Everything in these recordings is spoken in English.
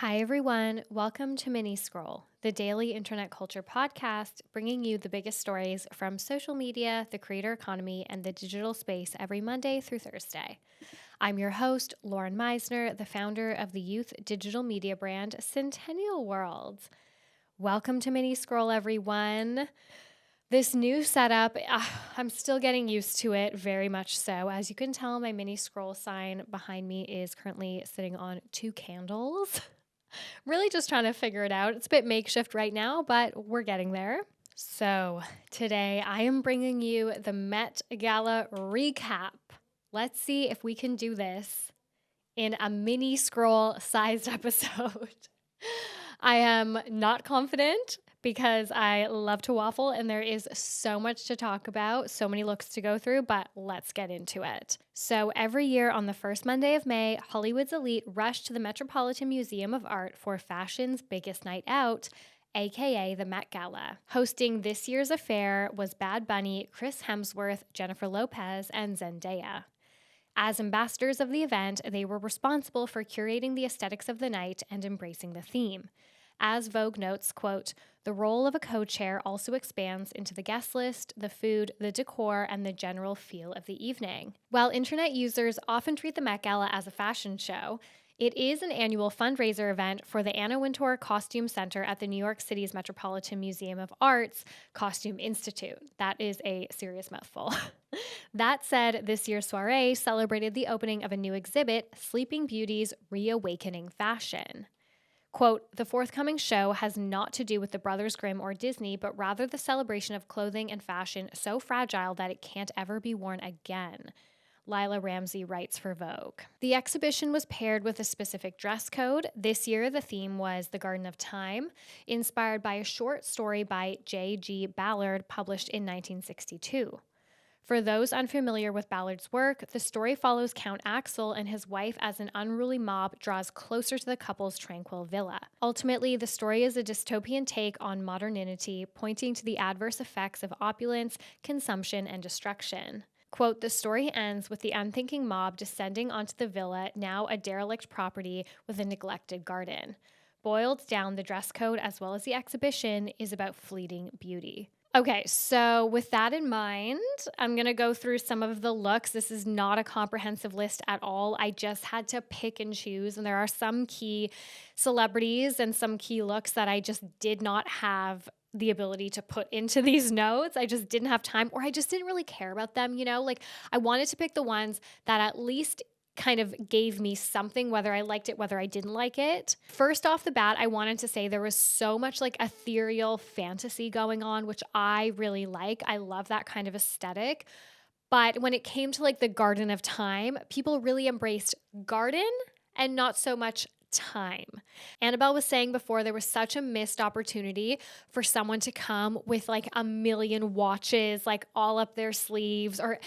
Hi, everyone. Welcome to Mini Scroll, the daily internet culture podcast, bringing you the biggest stories from social media, the creator economy, and the digital space every Monday through Thursday. I'm your host, Lauren Meisner, the founder of the youth digital media brand Centennial World. Welcome to Mini Scroll, everyone. This new setup, I'm still getting used to it, very much so. As you can tell, my Mini Scroll sign behind me is currently sitting on 2 candles. Really just trying to figure it out. It's a bit makeshift right now, but we're getting there. So today I am bringing you the Met Gala recap. Let's see if we can do this in a mini scroll sized episode. I am not confident because I love to waffle and there is so much to talk about, so many looks to go through, but let's get into it. So every year on the first Monday of May, Hollywood's elite rush to the Metropolitan Museum of Art for fashion's biggest night out, aka the Met Gala. Hosting this year's affair was Bad Bunny, Chris Hemsworth, Jennifer Lopez, and Zendaya. As ambassadors of the event, they were responsible for curating the aesthetics of the night and embracing the theme. As Vogue notes, quote, the role of a co-chair also expands into the guest list, the food, the decor, and the general feel of the evening. While internet users often treat the Met Gala as a fashion show, it is an annual fundraiser event for the Anna Wintour Costume Center at the New York City's Metropolitan Museum of Art's Costume Institute. That is a serious mouthful. That said, this year's soiree celebrated the opening of a new exhibit, Sleeping Beauty's Reawakening Fashion. Quote, the forthcoming show has not to do with the Brothers Grimm or Disney, but rather the celebration of clothing and fashion so fragile that it can't ever be worn again, Lila Ramsey writes for Vogue. The exhibition was paired with a specific dress code. This year, the theme was the Garden of Time, inspired by a short story by J.G. Ballard published in 1962. For those unfamiliar with Ballard's work, the story follows Count Axel and his wife as an unruly mob draws closer to the couple's tranquil villa. Ultimately, the story is a dystopian take on modernity, pointing to the adverse effects of opulence, consumption, and destruction. Quote, the story ends with the unthinking mob descending onto the villa, now a derelict property with a neglected garden. Boiled down, the dress code as well as the exhibition is about fleeting beauty. Okay, so with that in mind, I'm going to go through some of the looks. This is not a comprehensive list at all. I just had to pick and choose, and there are some key celebrities and some key looks that I just did not have the ability to put into these notes. I just didn't have time, or I just didn't really care about them, Like, I wanted to pick the ones that at least kind of gave me something, whether I liked it, whether I didn't like it. First off the bat, I wanted to say there was so much like ethereal fantasy going on, which I really like. I love that kind of aesthetic. But when it came to like the Garden of Time, people really embraced garden and not so much time. Annabelle was saying before there was such a missed opportunity for someone to come with like a million watches, like all up their sleeves, or,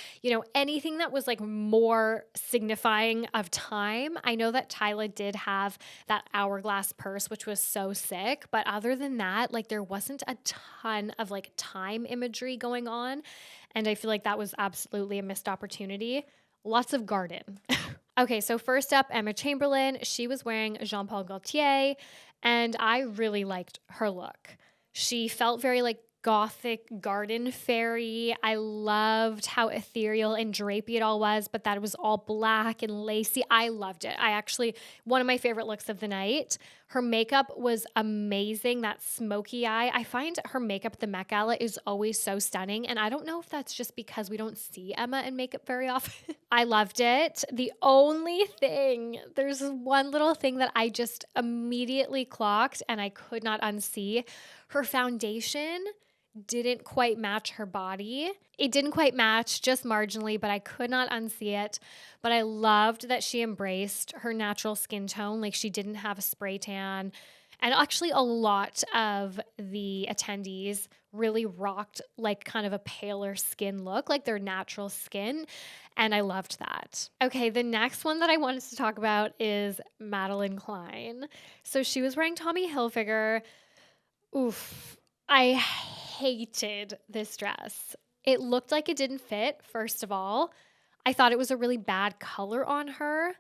anything that was like more signifying of time. I know that Tyla did have that hourglass purse, which was so sick. But other than that, like there wasn't a ton of like time imagery going on. And I feel like that was absolutely a missed opportunity. Lots of garden. Okay, so first up, Emma Chamberlain. She was wearing Jean Paul Gaultier, and I really liked her look. She felt very like gothic garden fairy. I loved how ethereal and drapey it all was, but that it was all black and lacy. I loved it. One of my favorite looks of the night. Her makeup was amazing, that smoky eye. I find her makeup at the Met Gala is always so stunning, and I don't know if that's just because we don't see Emma in makeup very often. I loved it. There's one little thing that I just immediately clocked and I could not unsee. Her foundation didn't quite match her body. It didn't quite match, just marginally, but I could not unsee it. But I loved that she embraced her natural skin tone. Like she didn't have a spray tan. And actually a lot of the attendees really rocked like kind of a paler skin look, like their natural skin. And I loved that. Okay, the next one that I wanted to talk about is Madeline Klein. So she was wearing Tommy Hilfiger. Oof. I hated this dress. It looked like it didn't fit, first of all. I thought it was a really bad color on her.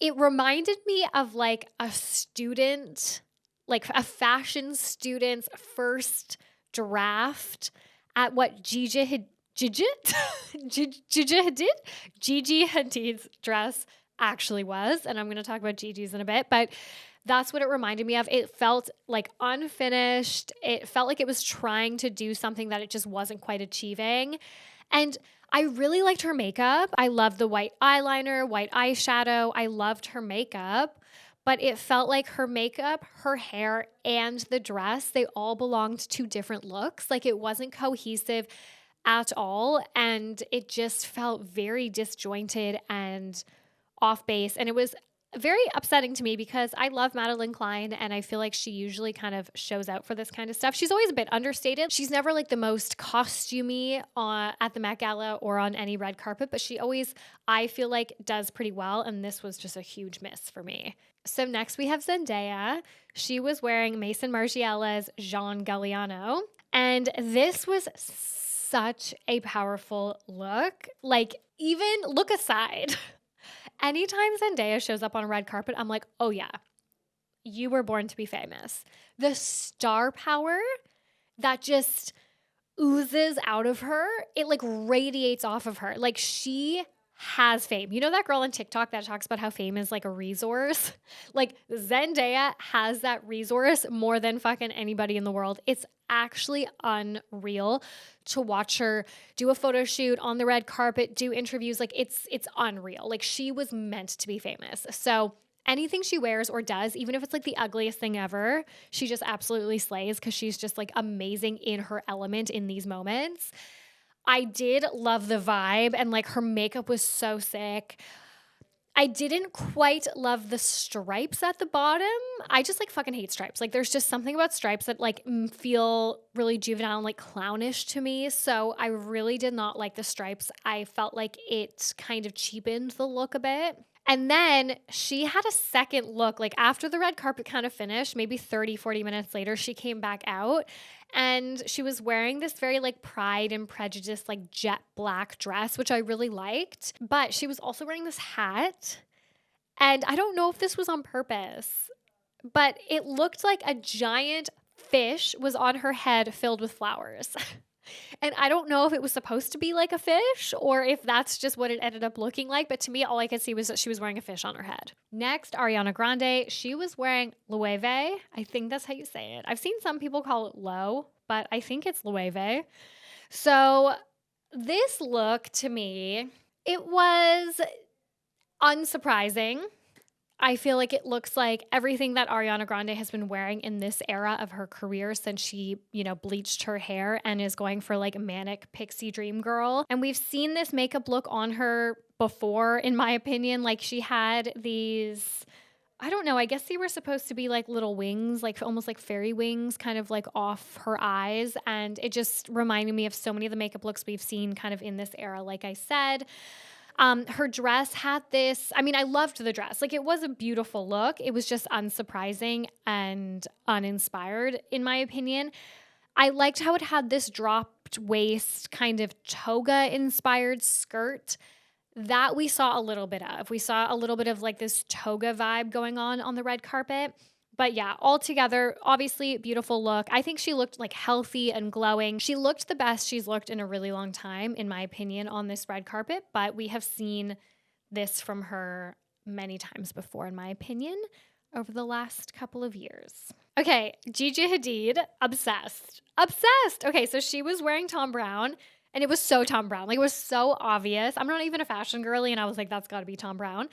It reminded me of like a student, like a fashion student's first draft at what Gigi Hadid's dress actually was. And I'm going to talk about Gigi's in a bit, but that's what it reminded me of. It felt like unfinished. It felt like it was trying to do something that it just wasn't quite achieving. And I really liked her makeup. I loved the white eyeliner, white eyeshadow. I loved her makeup, but it felt like her makeup, her hair, and the dress, they all belonged to different looks. Like it wasn't cohesive at all. And it just felt very disjointed and off base. And it was very upsetting to me because I love Madeline Klein and I feel like she usually kind of shows out for this kind of stuff. She's always a bit understated. She's never like the most costumey at the Met Gala or on any red carpet, but she always, I feel like, does pretty well. And this was just a huge miss for me. So next we have Zendaya. She was wearing Maison Margiela's Jean Galliano. And this was such a powerful look. Like even look aside. Anytime Zendaya shows up on a red carpet, I'm like, oh yeah, you were born to be famous. The star power that just oozes out of her, it like radiates off of her. Like she has fame. You know that girl on TikTok that talks about how fame is like a resource? Like Zendaya has that resource more than fucking anybody in the world. It's actually unreal to watch her do a photo shoot on the red carpet, do interviews. Like it's unreal. Like she was meant to be famous. So anything she wears or does, even if it's like the ugliest thing ever, she just absolutely slays because she's just like amazing in her element in these moments. I did love the vibe and like her makeup was so sick. I didn't quite love the stripes at the bottom. I just like fucking hate stripes. Like there's just something about stripes that like feel really juvenile and like clownish to me. So I really did not like the stripes. I felt like it kind of cheapened the look a bit. And then she had a second look, like after the red carpet kind of finished, maybe 30, 40 minutes later, she came back out and she was wearing this very like Pride and Prejudice, like jet black dress, which I really liked. But she was also wearing this hat. And I don't know if this was on purpose, but it looked like a giant fish was on her head filled with flowers. And I don't know if it was supposed to be like a fish or if that's just what it ended up looking like. But to me, all I could see was that she was wearing a fish on her head. Next, Ariana Grande. She was wearing Loewe. I think that's how you say it. I've seen some people call it low, but I think it's Loewe. So this look to me, it was unsurprising. I feel like it looks like everything that Ariana Grande has been wearing in this era of her career since she, bleached her hair and is going for like manic pixie dream girl. And we've seen this makeup look on her before, in my opinion. Like she had these, I don't know, I guess they were supposed to be like little wings, like almost like fairy wings kind of like off her eyes. And it just reminded me of so many of the makeup looks we've seen kind of in this era, like I said. Her dress had this, I loved the dress. Like it was a beautiful look. It was just unsurprising and uninspired in my opinion. I liked how it had this dropped waist kind of toga inspired skirt that we saw a little bit of. We saw a little bit of like this toga vibe going on the red carpet. But yeah, altogether, obviously beautiful look. I think she looked like healthy and glowing. She looked the best she's looked in a really long time, in my opinion, on this red carpet. But we have seen this from her many times before, in my opinion, over the last couple of years. Okay, Gigi Hadid, obsessed. Obsessed! Okay, so she was wearing Thom Browne. And it was so Thom Browne. Like it was so obvious. I'm not even a fashion girly. And I was like, that's got to be Thom Browne.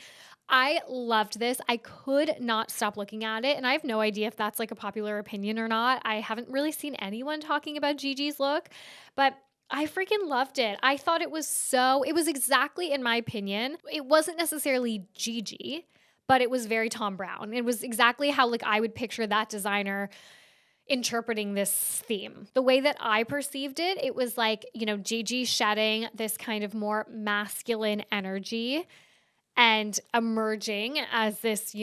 I loved this. I could not stop looking at it. And I have no idea if that's like a popular opinion or not. I haven't really seen anyone talking about Gigi's look, but I freaking loved it. I thought it was exactly, in my opinion, it wasn't necessarily Gigi, but it was very Thom Browne. It was exactly how like I would picture that designer interpreting this theme. The way that I perceived it, it was like, Gigi shedding this kind of more masculine energy and emerging as this,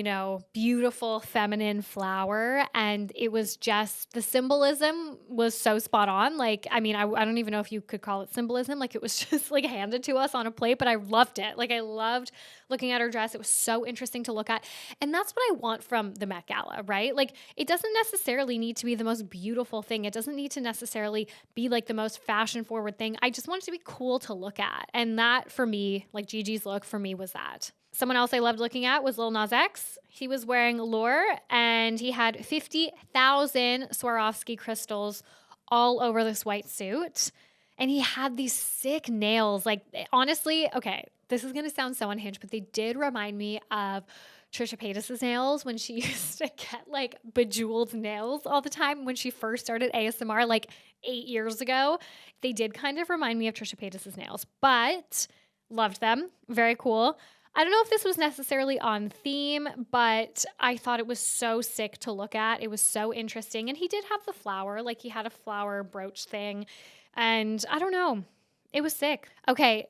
beautiful feminine flower. And it was just, the symbolism was so spot on. Like, I don't even know if you could call it symbolism. Like it was just like handed to us on a plate, but I loved it. Like I loved looking at her dress. It was so interesting to look at. And that's what I want from the Met Gala, right? Like, it doesn't necessarily need to be the most beautiful thing. It doesn't need to necessarily be like the most fashion forward thing. I just want it to be cool to look at. And that for me, like Gigi's look for me was that. Someone else I loved looking at was Lil Nas X. He was wearing Lure and he had 50,000 Swarovski crystals all over this white suit. And he had these sick nails. Like, honestly, okay, this is going to sound so unhinged, but they did remind me of Trisha Paytas's nails when she used to get like bejeweled nails all the time when she first started ASMR like 8 years ago. They did kind of remind me of Trisha Paytas's nails, but loved them. Very cool. I don't know if this was necessarily on theme, but I thought it was so sick to look at. It was so interesting. And he did have the flower, like he had a flower brooch thing. And I don't know, it was sick. Okay,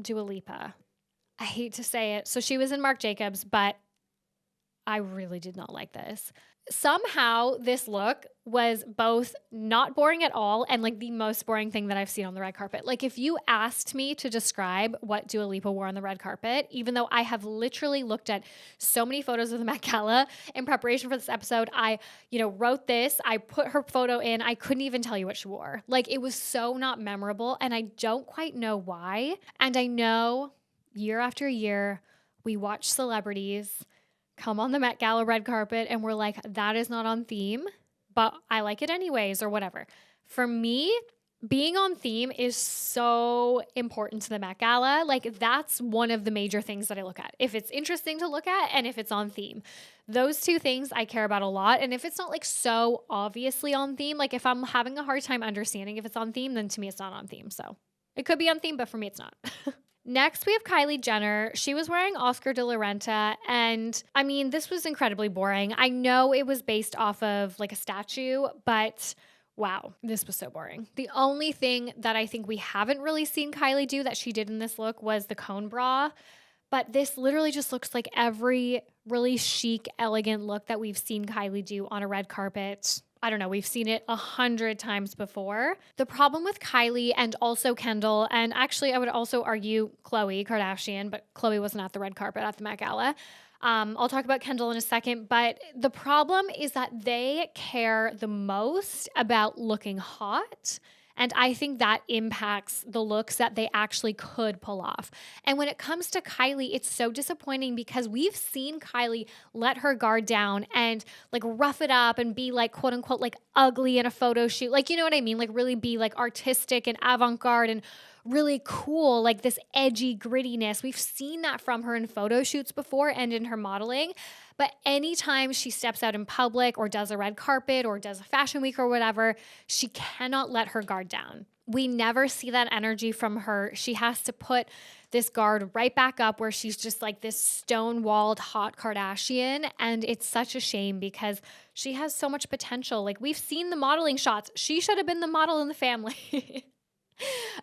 Dua Lipa. I hate to say it. So she was in Marc Jacobs, but I really did not like this. Somehow this look was both not boring at all and like the most boring thing that I've seen on the red carpet. Like, if you asked me to describe what Dua Lipa wore on the red carpet, even though I have literally looked at so many photos of the Met Gala in preparation for this episode, I, wrote this, I put her photo in, I couldn't even tell you what she wore. Like, it was so not memorable and I don't quite know why. And I know year after year, we watch celebrities come on the Met Gala red carpet and we're like, that is not on theme, but I like it anyways or whatever. For me, being on theme is so important to the Met Gala. Like, that's one of the major things that I look at. If it's interesting to look at and if it's on theme. Those two things I care about a lot. And if it's not like so obviously on theme, like if I'm having a hard time understanding if it's on theme, then to me it's not on theme. So it could be on theme, but for me it's not. Next, we have Kylie Jenner. She was wearing Oscar de la Renta, and I mean, this was incredibly boring. I know it was based off of like a statue, but wow, this was so boring. The only thing that I think we haven't really seen Kylie do that she did in this look was the cone bra, but this literally just looks like every really chic, elegant look that we've seen Kylie do on a red carpet. I don't know, we've seen it 100 times before. The problem with Kylie and also Kendall, and actually I would also argue Khloe Kardashian, but Khloe wasn't at the red carpet at the Met Gala. I'll talk about Kendall in a second, but the problem is that they care the most about looking hot. And I think that impacts the looks that they actually could pull off. And when it comes to Kylie, it's so disappointing because we've seen Kylie let her guard down and like rough it up and be like, quote unquote, like ugly in a photo shoot. Like, you know what I mean? Like really be like artistic and avant-garde and really cool, like this edgy grittiness. We've seen that from her in photo shoots before and in her modeling. But anytime she steps out in public or does a red carpet or does a fashion week or whatever, she cannot let her guard down. We never see that energy from her. She has to put this guard right back up where she's just like this stone-walled hot Kardashian. And it's such a shame because she has so much potential. Like, we've seen the modeling shots. She should have been the model in the family.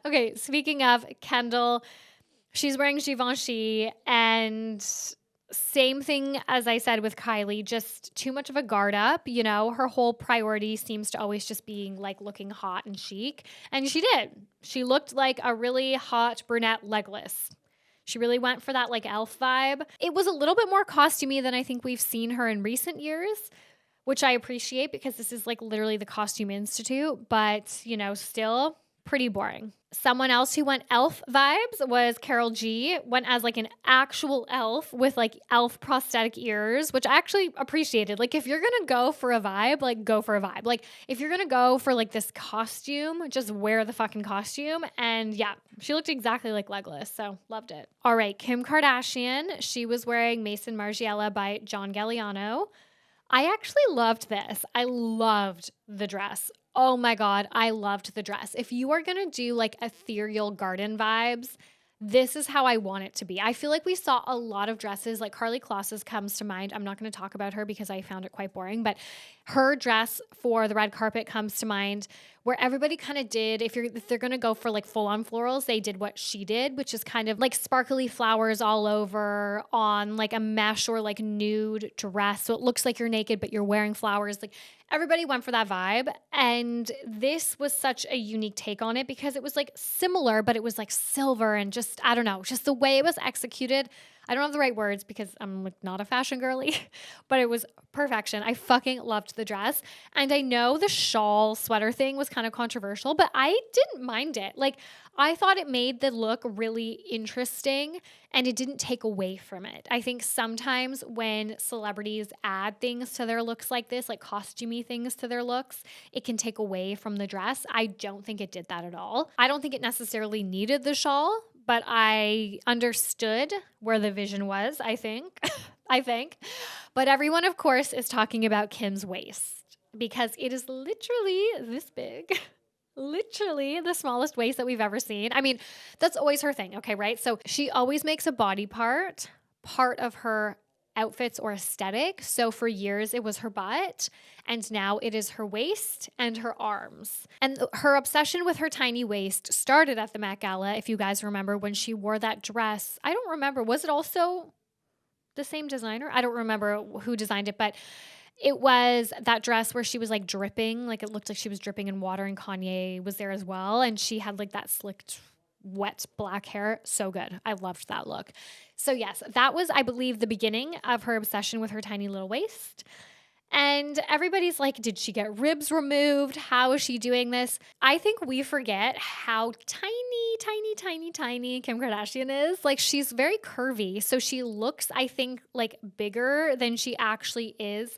Okay, speaking of Kendall, she's wearing Givenchy, and same thing as I said with Kylie, just too much of a guard up. You know, her whole priority seems to always just being like looking hot and chic. And she did. She looked like a really hot brunette legless. She really went for that like elf vibe. It was a little bit more costumey than I think we've seen her in recent years, which I appreciate because this is like literally the Costume Institute, but you know, still pretty boring. Someone else who went elf vibes was Karol G. Went as like an actual elf with like elf prosthetic ears, which I actually appreciated. Like, if you're gonna go for a vibe, like go for a vibe. Like, if you're gonna go for like this costume, just wear the fucking costume. And yeah, she looked exactly like Legolas, so loved it. All right, Kim Kardashian. She was wearing Maison Margiela by John Galliano. I actually loved this. I loved the dress. Oh my God, I loved the dress. If you are going to do like ethereal garden vibes, this is how I want it to be. I feel like we saw a lot of dresses, like Karlie Kloss's comes to mind. I'm not going to talk about her because I found it quite boring, but her dress for the red carpet comes to mind, where everybody kind of did, if they're going to go for like full on florals, they did what she did, which is kind of like sparkly flowers all over on like a mesh or like nude dress. So it looks like you're naked, but you're wearing flowers. Like, everybody went for that vibe. And this was such a unique take on it because it was like similar, but it was like silver and just just, I don't know, just the way it was executed. I don't have the right words because I'm like not a fashion girly, but it was perfection. I fucking loved the dress. And I know the shawl sweater thing was kind of controversial, but I didn't mind it. Like, I thought it made the look really interesting and it didn't take away from it. I think sometimes when celebrities add things to their looks like this, like costumey things to their looks, it can take away from the dress. I don't think it did that at all. I don't think it necessarily needed the shawl, but I understood where the vision was, I think. I think. But everyone, of course, is talking about Kim's waist because it is literally this big. Literally the smallest waist that we've ever seen. I mean, that's always her thing, okay, right? So she always makes a body part of her outfits or aesthetic. So for years it was her butt, and now it is her waist and her arms. And her obsession with her tiny waist started at the Met Gala, if you guys remember, when she wore that dress. I don't remember. Was it also the same designer? I don't remember who designed it, but it was that dress where she was like dripping, like it looked like she was dripping in water, and Kanye was there as well. And she had like that slicked, wet black hair. So good. I loved that look. So yes, that was, I believe, the beginning of her obsession with her tiny little waist. And everybody's like, did she get ribs removed? How is she doing this? I think we forget how tiny Kim Kardashian is. Like, she's very curvy. So she looks, I think, like bigger than she actually is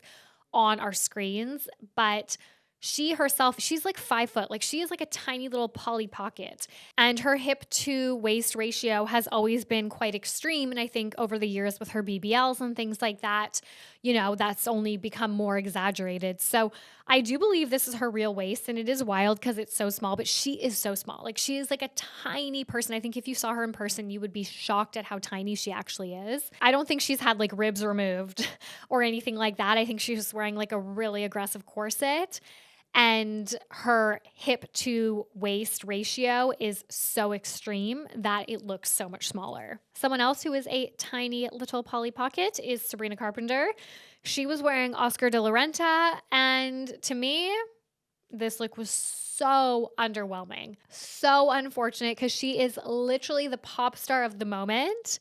on our screens. But she herself, she's like 5 foot. Like, she is like a tiny little Polly Pocket. And her hip to waist ratio has always been quite extreme. And I think over the years with her BBLs and things like that, you know, that's only become more exaggerated. So I do believe this is her real waist, and it is wild because it's so small, but she is so small. Like, she is like a tiny person. I think if you saw her in person, you would be shocked at how tiny she actually is. I don't think she's had like ribs removed or anything like that. I think she's just wearing like a really aggressive corset. And her hip to waist ratio is so extreme that it looks so much smaller. Someone else who is a tiny little Polly Pocket is Sabrina Carpenter. She was wearing Oscar de la Renta, and to me, this look was so underwhelming. So unfortunate because she is literally the pop star of the moment.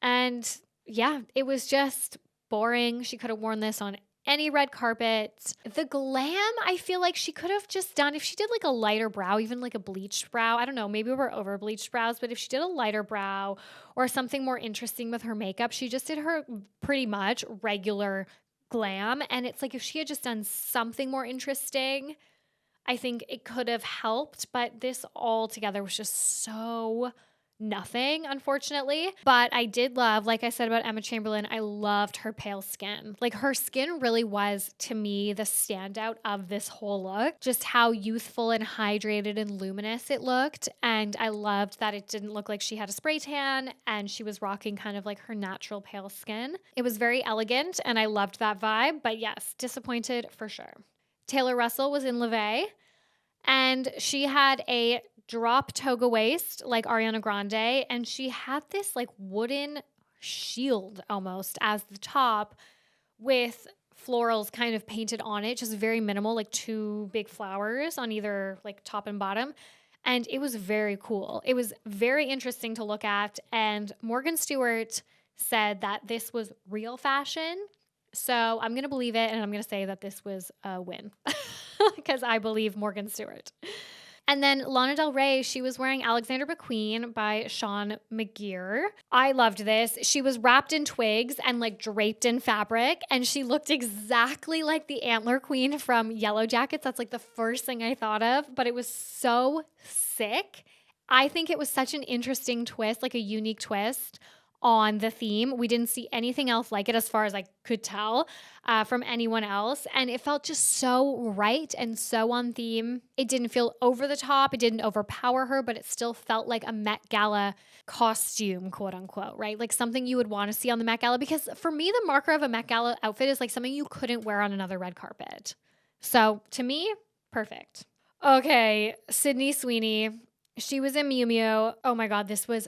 And yeah, it was just boring. She could have worn this on any red carpet. The glam, I feel like she could have just done, if she did like a lighter brow, even like a bleached brow, I don't know, maybe we're over bleached brows, but if she did a lighter brow or something more interesting with her makeup, she just did her pretty much regular glam. And it's like, if she had just done something more interesting, I think it could have helped. But this all together was just so nothing, unfortunately. But I did love, like I said about Emma Chamberlain, I loved her pale skin. Like, her skin really was, to me, the standout of this whole look. Just how youthful and hydrated and luminous it looked. And I loved that it didn't look like she had a spray tan and she was rocking kind of like her natural pale skin. It was very elegant and I loved that vibe. But yes, disappointed for sure. Taylor Russell was in LeVay, and she had a drop toga waist like Ariana Grande, and she had this like wooden shield almost as the top with florals kind of painted on it, just very minimal, like 2 big flowers on either like top and bottom. And it was very cool. It was very interesting to look at. And Morgan Stewart said that this was real fashion. So I'm going to believe it, and I'm going to say that this was a win because I believe Morgan Stewart. And then Lana Del Rey, she was wearing Alexander McQueen by Sean McGear. I loved this. She was wrapped in twigs and like draped in fabric, and she looked exactly like the Antler Queen from Yellow Jackets. That's like the first thing I thought of, but it was so sick. I think it was such an interesting twist, like a unique twist on the theme. We didn't see anything else like it as far as I could tell from anyone else. And it felt just so right and so on theme. It didn't feel over the top. It didn't overpower her, but it still felt like a Met Gala costume, quote unquote, right? Like something you would want to see on the Met Gala. Because for me, the marker of a Met Gala outfit is like something you couldn't wear on another red carpet. So to me, perfect. Okay, Sydney Sweeney. She was in Miu Miu. Oh my God, this was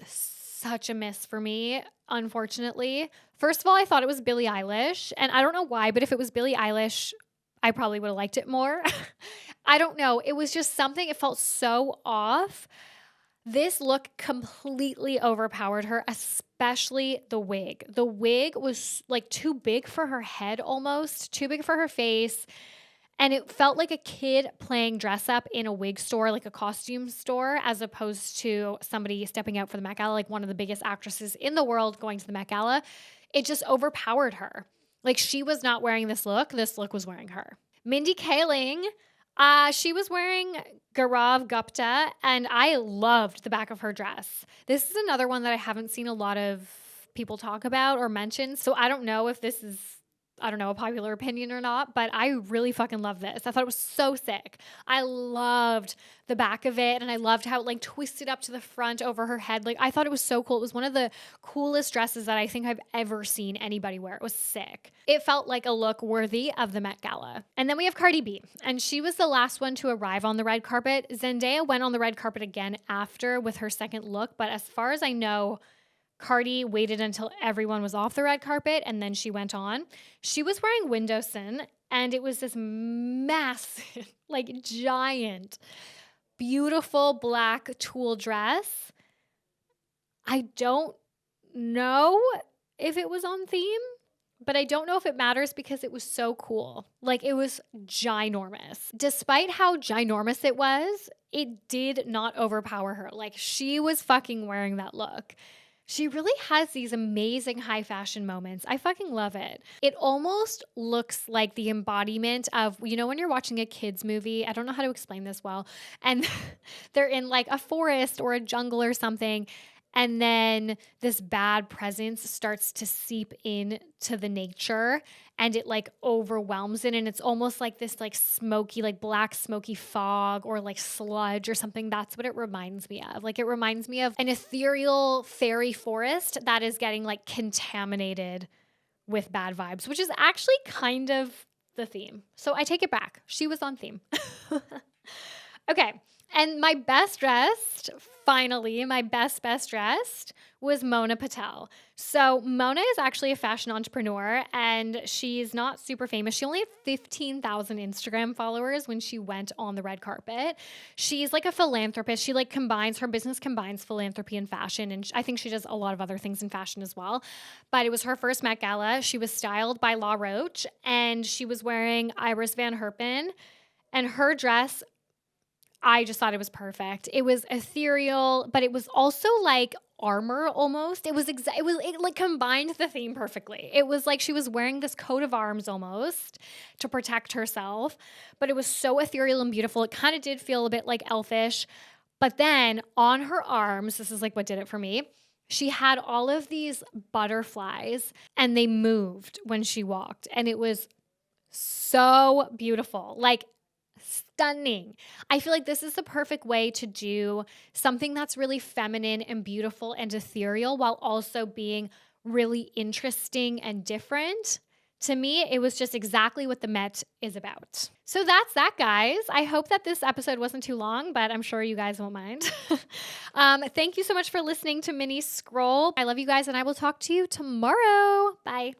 such a miss for me, unfortunately. First of all, I thought it was Billie Eilish, and I don't know why, but if it was Billie Eilish, I probably would have liked it more. I don't know. It was just something, it felt so off This look completely overpowered her, especially the wig. The wig was like too big for her head almost, too big for her face. And it felt like a kid playing dress up in a wig store, like a costume store, as opposed to somebody stepping out for the Met Gala, like one of the biggest actresses in the world going to the Met Gala. It just overpowered her. Like she was not wearing this look was wearing her. Mindy Kaling, she was wearing Gaurav Gupta, and I loved the back of her dress. This is another one that I haven't seen a lot of people talk about or mention, so I don't know if this is, a popular opinion or not, but I really fucking love this. I thought it was so sick. I loved the back of it, and I loved how it like twisted up to the front over her head. Like I thought it was so cool. It was one of the coolest dresses that I think I've ever seen anybody wear. It was sick. It felt like a look worthy of the Met Gala. And then we have Cardi B, and she was the last one to arrive on the red carpet. Zendaya went on the red carpet again after with her second look, but as far as I know, Cardi waited until everyone was off the red carpet and then she went on. She was wearing windowsin, and it was this massive, like giant, beautiful black tulle dress. I don't know if it was on theme, but I don't know if it matters because it was so cool. Like it was ginormous. Despite how ginormous it was, it did not overpower her. Like she was fucking wearing that look. She really has these amazing high fashion moments. I fucking love it. It almost looks like the embodiment of, when you're watching a kid's movie, I don't know how to explain this well, and they're in like a forest or a jungle or something, and then this bad presence starts to seep into the nature and it like overwhelms it. And it's almost like this like smoky, like black smoky fog or like sludge or something. That's what it reminds me of. Like it reminds me of an ethereal fairy forest that is getting like contaminated with bad vibes, which is actually kind of the theme. So I take it back. She was on theme. Okay. And my best dressed, finally, my best dressed was Mona Patel. So Mona is actually a fashion entrepreneur, and she's not super famous. She only had 15,000 Instagram followers when she went on the red carpet. She's like a philanthropist. She like her business combines philanthropy and fashion, and I think she does a lot of other things in fashion as well. But it was her first Met Gala. She was styled by La Roche, and she was wearing Iris Van Herpen, and her dress, I just thought it was perfect. It was ethereal, but it was also like armor almost. It like combined the theme perfectly. It was like she was wearing this coat of arms almost to protect herself, but it was so ethereal and beautiful. It kind of did feel a bit like elfish. But then on her arms, this is like what did it for me. She had all of these butterflies and they moved when she walked, and it was so beautiful. Like stunning. I feel like this is the perfect way to do something that's really feminine and beautiful and ethereal while also being really interesting and different. To me, it was just exactly what the Met is about. So that's that, guys. I hope that this episode wasn't too long, but I'm sure you guys won't mind. Thank you so much for listening to Mini Scroll. I love you guys, and I will talk to you tomorrow. Bye.